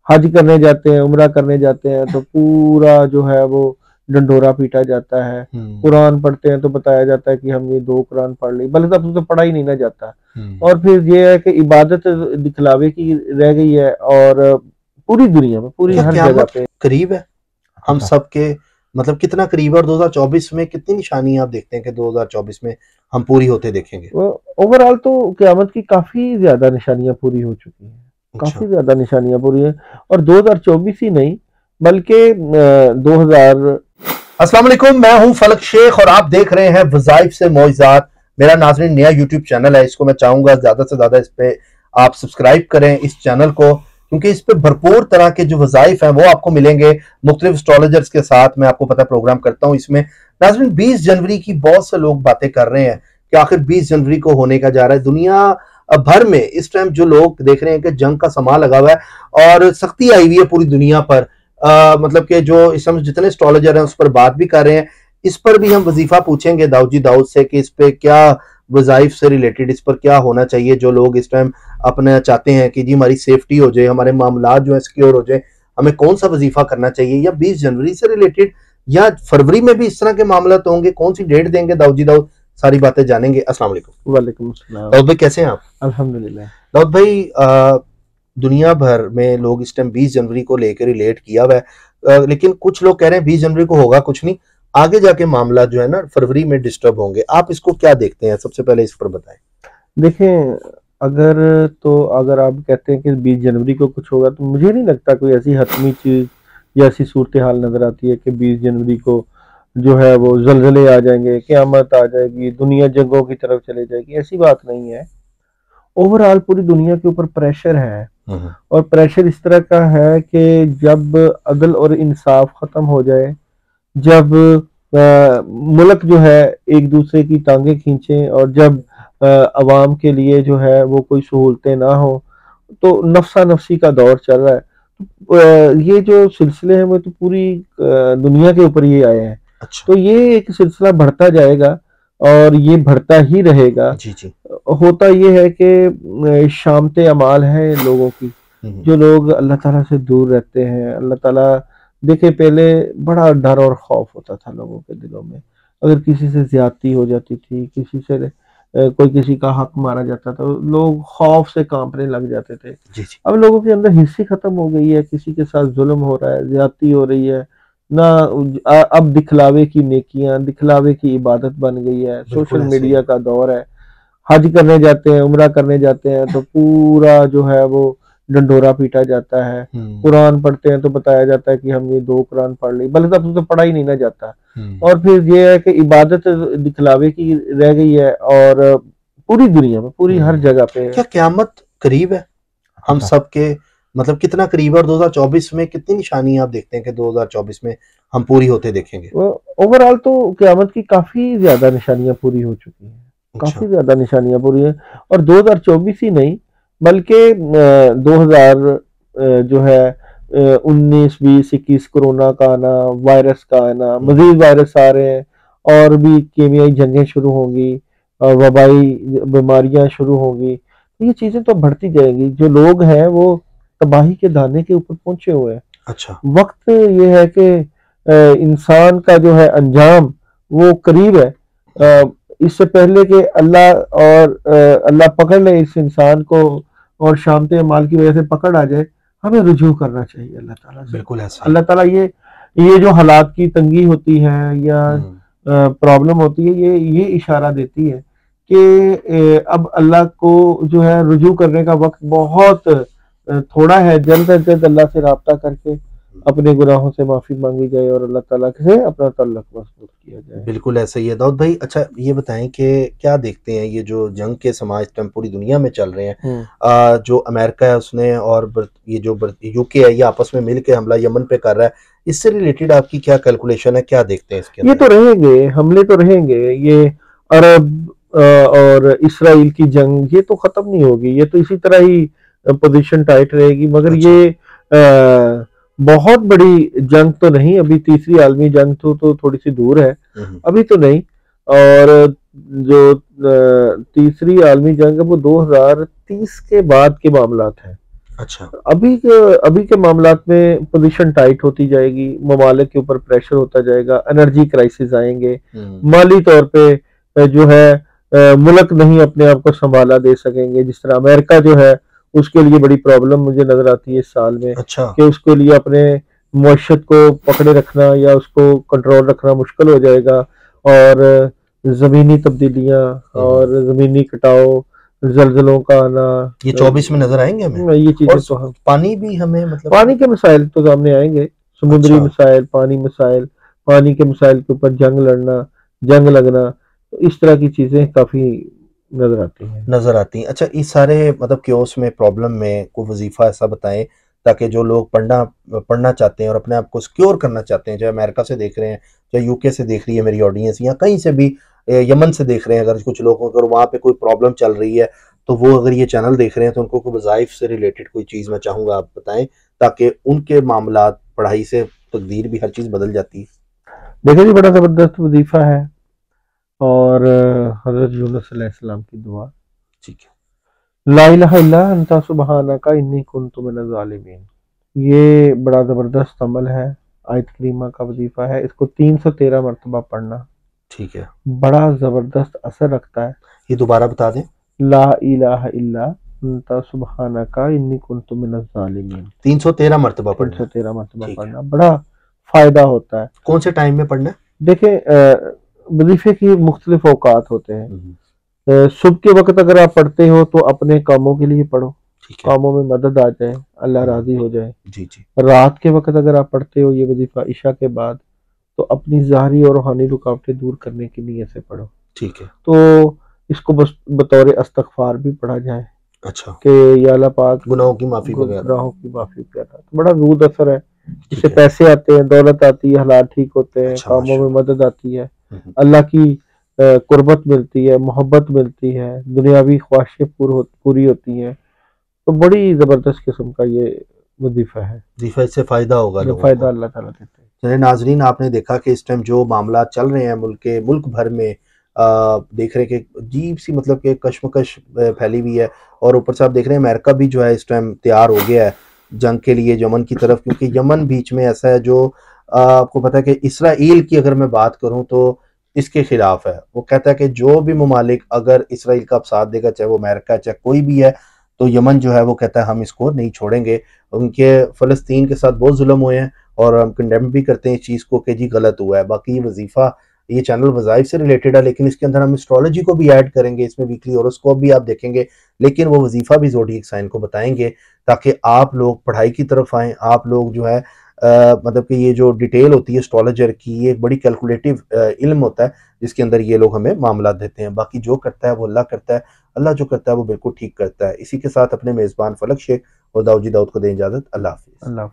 हज करने जाते हैं, उम्रा करने जाते हैं तो पूरा जो है वो डंडोरा पीटा जाता है। कुरान पढ़ते हैं तो बताया जाता है कि हमने 2 कुरान पढ़ ली, बल्कि तब तो पढ़ा ही नहीं ना जाता। और फिर ये है कि इबादत दिखलावे की रह गई है, और पूरी दुनिया में, पूरी हर जगह पे करीब है हम सबके, मतलब कितना करीब है। और 2024 में कितनी निशानियां आप देखते हैं कि 2024 में हम पूरी होते देखेंगे? ओवरऑल तो क़यामत की काफी ज्यादा निशानियां पूरी हो चुकी हैं, काफी ज्यादा निशानियां पूरी हैं। और 2024 ही नहीं बल्कि 2000। अस्सलाम वालेकुम, मैं हूं फलक शेख और आप देख रहे हैं वज़ाइफ से मौइज़ात। मेरा नाज़रीन नया यूट्यूब चैनल है, इसको मैं चाहूंगा ज्यादा से ज्यादा इस पे आप सब्सक्राइब करें इस चैनल को, क्योंकि इस पे भरपूर तरह के जो वज़ाइफ हैं वो आपको मिलेंगे। मुख्तलिफ एस्ट्रोलॉजर्स के साथ मैं आपको पता प्रोग्राम करता हूं। इसमें नाज़रीन 20 जनवरी की बहुत से लोग बातें कर रहे हैं कि आखिर 20 जनवरी को होने का जा रहा है। दुनिया भर में इस टाइम जो लोग देख रहे हैं कि जंग का समा लगा हुआ है और सख्ती आई हुई है पूरी दुनिया पर। मतलब कि जो इस समय जितने एस्ट्रोलॉजर हैं उस पर बात भी कर रहे हैं। इस पर भी हम वजीफा पूछेंगे दाऊद जी दाऊद से कि इस पे क्या वज़ाइफ से रिलेटेड इस पर क्या होना चाहिए। जो लोग इस टाइम अपने चाहते हैं कि जी हमारी सेफ्टी हो जाए, हमारे मामला जो है सिक्योर हो जाए, हमें कौन सा वजीफा करना चाहिए, या 20 जनवरी से रिलेटेड या फरवरी में भी इस तरह के मामला तो होंगे, कौन सी डेट देंगे दाऊद जी दाऊद, सारी बातें जानेंगे। अस्सलाम वालेकुम। वालेकुम अस्सलाम। दाऊद भाई कैसे हैं आप? अल्हम्दुलिल्लाह। दाऊद भाई दुनिया भर में लोग इस टाइम 20 जनवरी को लेकर रिलेट किया हुआ है, लेकिन कुछ लोग कह रहे हैं 20 जनवरी को होगा कुछ नहीं, आगे जाके मामला जो है ना फरवरी में डिस्टर्ब होंगे। आप इसको क्या देखते हैं, सबसे पहले इस पर बताएं। देखें, अगर आप कहते हैं कि 20 जनवरी को कुछ होगा, तो मुझे नहीं लगता कोई ऐसी हतमी चीज या ऐसी सूरत हाल नजर आती है कि 20 जनवरी को जो है वो जलजले आ जाएंगे, क़यामत आ जाएगी, दुनिया जंगों की तरफ चले जाएगी। ऐसी बात नहीं है। ओवरऑल पूरी दुनिया के ऊपर प्रेशर है, और प्रेशर इस तरह का है कि जब अदल और इंसाफ खत्म हो जाए, जब मुल्क जो है एक दूसरे की टांगे खींचे, और जब अवाम के लिए जो है वो कोई सहूलतें ना हो, तो नफसा नफसी का दौर चल रहा है। ये जो सिलसिले हैं वो तो पूरी दुनिया के ऊपर ये आए हैं। अच्छा। तो ये एक सिलसिला बढ़ता जाएगा और ये बढ़ता ही रहेगा। जी जी। होता ये है कि शामते अमाल है लोगों की, जो लोग अल्लाह ताला से दूर रहते हैं। अल्लाह ताला देखिए, पहले बड़ा डर और खौफ होता था लोगों के दिलों में। अगर किसी से ज्यादती हो जाती थी, किसी से कोई किसी का हक मारा जाता था, लोग खौफ से कांपने लग जाते थे। जी जी। अब लोगों के अंदर हिस्सी खत्म हो गई है, किसी के साथ जुल्म हो रहा है, ज्यादती हो रही है ना। अब दिखलावे की नेकियां, दिखलावे की इबादत बन गई है। सोशल मीडिया का दौर है। हज करने जाते हैं, उम्रा करने जाते हैं तो पूरा जो है वो डंडोरा पीटा जाता है। कुरान पढ़ते हैं तो बताया जाता है कि हमने 2 कुरान पढ़ ली, बल्कि तब तो पढ़ा ही नहीं ना जाता। और फिर ये है कि इबादत दिखलावे की रह गई है, और पूरी दुनिया में, पूरी हर जगह पे। क्या क़यामत करीब है हम सबके, मतलब कितना करीब है? और 2024 में कितनी निशानियां आप देखते हैं कि 2024 में हम पूरी होते देखेंगे? ओवरऑल तो क़यामत की काफी ज्यादा निशानियां पूरी हो चुकी हैं, काफी ज्यादा निशानियां पूरी हैं। और 2024 ही नहीं बल्कि 2000 जो है 19, 20, 21 कोरोना का आना, वायरस का आना, मजीद वायरस आ रहे हैं, और भी केमियाई जंगें शुरू होंगी, वबाई बीमारियां शुरू होंगी। तो ये चीजें तो बढ़ती जाएंगी। जो लोग हैं वो तबाही के दाने के ऊपर पहुंचे हुए हैं। अच्छा। वक्त ये है कि इंसान का जो है अंजाम वो करीब है। इससे पहले कि अल्लाह पकड़ ले इस इंसान को, और शामते अमाल की वजह से पकड़ आ जाए, हमें रुजू करना चाहिए अल्लाह ताला से। बिल्कुल ऐसा। अल्लाह ताला ये जो हालात की तंगी होती है या प्रॉब्लम होती है, ये इशारा देती है कि अब अल्लाह को जो है रुजू करने का वक्त बहुत थोड़ा है। जल्द से जल्द अल्लाह से राब्ता करके अपने गुनाहों से माफी मांगी जाए और अल्लाह ताला से अपना ताल्लुक मजबूत किया जाए। बिल्कुल ऐसा ही है दाऊद भाई। अच्छा ये बताएं कि क्या देखते हैं ये जो जंग के समाज टाइम पूरी दुनिया में चल रहे हैं, जो अमेरिका है उसने और ये जो यूके है ये आपस में मिलकर हमला यमन पे कर रहा है, इससे रिलेटेड आपकी क्या कैलकुलेशन है, क्या देखते हैं इसके? ये तो रहेंगे, हमले तो रहेंगे। ये अरब और इसराइल की जंग ये तो खत्म नहीं होगी, ये तो इसी तरह ही पोजीशन टाइट रहेगी। मगर ये बहुत बड़ी जंग तो नहीं। अभी तीसरी आलमी जंग तो थोड़ी सी दूर है, अभी तो नहीं। और जो तीसरी आलमी जंग है वो 2030 के बाद के मामलात हैं। अच्छा। अभी के मामलात में पोजीशन टाइट होती जाएगी, ममालिक के ऊपर प्रेशर होता जाएगा, एनर्जी क्राइसिस आएंगे, माली तौर पे जो है मुल्क नहीं अपने आप को संभाला दे सकेंगे। जिस तरह अमेरिका जो है उसके लिए बड़ी प्रॉब्लम मुझे नजर आती है इस साल में, अच्छा। कि उसके लिए अपने मुआशत को पकड़े रखना या उसको कंट्रोल रखना मुश्किल हो जाएगा। और ज़मीनी तब्दीलियाँ और ज़मीनी कटाव, ज़लज़लों का आना, ये 24 में नजर आएंगे हमें। ये चीज़ें और तो हम पानी भी हमें मतलब पानी के मसाइल तो सामने आएंगे, समुद्री अच्छा। मसाइल, पानी के मसाइल के ऊपर जंग लड़ना, जंग लगना, तो इस तरह की चीज़ें काफ़ी नज़र आती हैं। नजर आती हैं। अच्छा, इस सारे मतलब क्योस में, प्रॉब्लम में कोई वजीफा ऐसा बताएं ताकि जो लोग पढ़ना चाहते हैं और अपने आप को सिक्योर करना चाहते हैं, चाहे अमेरिका से देख रहे हैं, चाहे यूके से देख रही है मेरी ऑडियंस, या कहीं से भी, यमन से देख रहे हैं, अगर कुछ लोग, अगर वहाँ पे कोई प्रॉब्लम चल रही है तो वो अगर ये चैनल देख रहे हैं तो उनको कोई वज़ाइफ से रिलेटेड कोई चीज़ मैं चाहूँगा आप बताएं, ताकि उनके मामलात, पढ़ाई से तकदीर भी हर चीज़ बदल जाती है। देखिए जी, बड़ा ज़बरदस्त वजीफ़ा है, और हज़रत यूनुस अलैहिस्सलाम की दुआ, ठीक है। ला इलाहा इल्ला अंता सुब्हानका इन्नी कुन्तु मिनज़ ज़ालिमीन। ये बड़ा ज़बरदस्त अमल है, आयत करीमा का वजीफ़ा है। इसको 313 मरतबा पढ़ना ठीक है। बड़ा ज़बरदस्त असर रखता है। ये दोबारा बता दें। ला इलाहा इल्ला अंता सुब्हानका इन्नी कुन्तु मिनज़ ज़ालिमीन, 313 मरतबा पढ़ना है। 313 मरतबा ठीक है। पढ़ना बड़ा फ़ायदा होता है। कौन से टाइम में पढ़ना है? देखें, वजीफ़े की मुख्तलिफ औकात होते हैं। हम्म, सुबह के वक्त अगर आप पढ़ते हो तो अपने कामों के लिए पढ़ो, ठीक है। कामों में मदद आ जाए, अल्लाह राज़ी हो जाए। जी जी। रात के वक्त अगर आप पढ़ते हो ये वजीफ़ा इशा के बाद, तो अपनी ज़ाहरी और रूहानी रुकावटें दूर करने की नीयत से पढ़ो। ठीक है। तो इसको बस बतौर इस्तग़फ़ार भी पढ़ा जाए अच्छा। कि या अल्लाह पाक गुनाहों की माफी वगैरह। गुनाहों की माफ़ी वगैरह, तो बड़ा ज़ूद असर है। ठीक इससे है। पैसे आते हैं, दौलत आती है, हालात ठीक होते हैं, अच्छा, कामों में माशाल्लाह। मदद आती है, हम्म, अल्लाह की कुर्बत मिलती है, मोहब्बत मिलती है, दुनियावी ख्वाहिशें पूरी होती हैं। तो बड़ी ज़बरदस्त किस्म का ये वजीफ़ा है, जी, इससे फायदा होगा जो लोगों फ़ायदा को। अल्लाह ताला देते हैं। चलिए नाजरीन, आपने देखा कि इस टाइम जो मामला चल रहे हैं मुल्क भर में, देख रहे हैं कि अजीब सी मतलब कि कश्मकश फैली हुई है। और ऊपर से आप देख रहे हैं अमेरिका भी जो है इस टाइम तैयार हो गया है जंग के लिए यमन की तरफ, क्योंकि यमन बीच में ऐसा है जो आपको पता है कि इसराइल की अगर मैं बात करूं तो इसके खिलाफ है। वो कहता है कि जो भी ममालिक अगर इसराइल का साथ देगा, चाहे वो अमेरिका चाहे कोई भी है, तो यमन जो है वो कहता है हम इसको नहीं छोड़ेंगे। उनके फ़लस्तीन के साथ बहुत जुल्म हुए हैं और हम कंडेम भी करते हैं इस चीज़ को कि जी गलत हुआ है। बाकी ये वजीफ़ा, ये चैनल वज़ाइफ से रिलेटेड है, लेकिन इसके अंदर हम एस्ट्रोलॉजी को भी ऐड करेंगे, इसमें वीकली हॉरोस्कोप भी आप देखेंगे, लेकिन वो वजीफ़ा भी ज़ोडिएक साइन को बताएंगे ताकि आप लोग पढ़ाई की तरफ आएँ। आप लोग जो है मतलब कि ये जो डिटेल होती है एस्ट्रोलॉजर की, ये एक बड़ी कैलकुलेटिव इल्म होता है जिसके अंदर ये लोग हमें मामला देते हैं। बाकी जो करता है वो अल्लाह करता है, अल्लाह जो करता है वो बिल्कुल ठीक करता है। इसी के साथ अपने मेज़बान फलक शेख और दाऊद जी दाऊद को दें इजाज़त। अल्लाह हाफ़िज़। अल्लाह